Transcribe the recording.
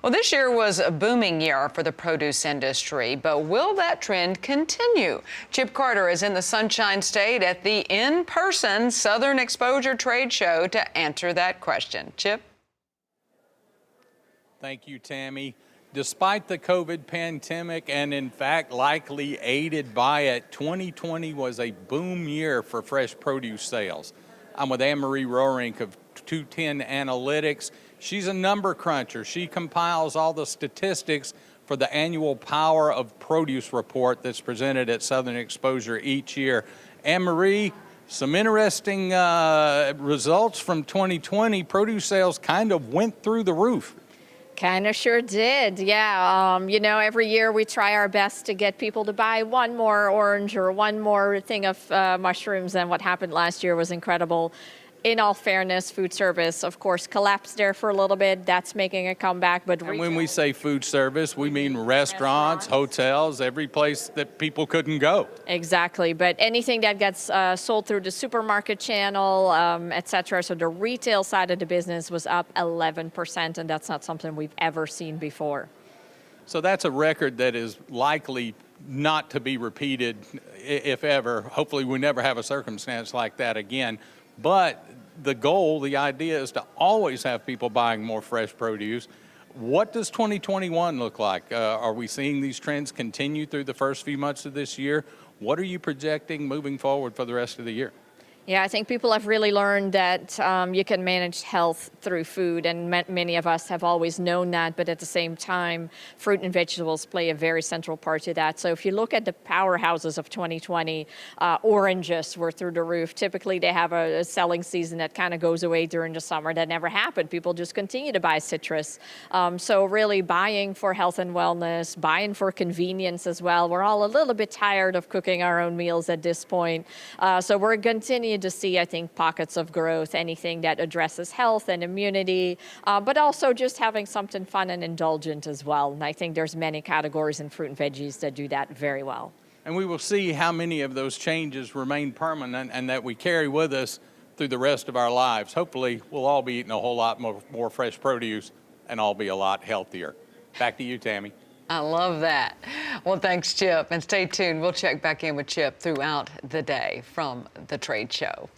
Well, this year was a booming year for the produce industry, but will that trend continue? Chip Carter is in the Sunshine State at the in-person Southern Exposure Trade Show to answer that question. Chip? Thank you, Tammy. Despite the COVID pandemic and, in fact, likely aided by it, 2020 was a boom year for fresh produce sales. I'm with Anne-Marie Roerink of 210 Analytics. She's a number cruncher. She compiles all the statistics for the annual Power of Produce report that's presented at Southern Exposure each year. Anne-Marie, some interesting results from 2020. Produce sales kind of went through the roof. Kind of sure did, yeah. Every year we try our best to get people to buy one more orange or one more thing of mushrooms, and what happened last year was incredible. In all fairness, food service, of course, collapsed there for a little bit. That's making a comeback. But and when we say food service, we mean restaurants, hotels, every place that people couldn't go. Exactly. But anything that gets sold through the supermarket channel, et cetera. So the retail side of the business was up 11%, and that's not something we've ever seen before. So that's a record that is likely not to be repeated, if ever. Hopefully we never have a circumstance like that again. But the goal, the idea is to always have people buying more fresh produce. What does 2021 look like? Are we seeing these trends continue through the first few months of this year? What are you projecting moving forward for the rest of the year? Yeah, I think people have really learned that you can manage health through food, and many of us have always known that, but at the same time, fruit and vegetables play a very central part to that. So if you look at the powerhouses of 2020, oranges were through the roof. Typically, they have a selling season that kind of goes away during the summer. That never happened. People just continue to buy citrus. So really buying for health and wellness, buying for convenience as well. We're all a little bit tired of cooking our own meals at this point. So we're continuing to see, I think, pockets of growth, anything that addresses health and immunity, but also just having something fun and indulgent as well. And I think there's many categories in fruit and veggies that do that very well. And we will see how many of those changes remain permanent and that we carry with us through the rest of our lives. Hopefully, we'll all be eating a whole lot more fresh produce and all be a lot healthier. Back to you, Tammy. I love that. Well, thanks, Chip. And stay tuned. We'll check back in with Chip throughout the day from the trade show.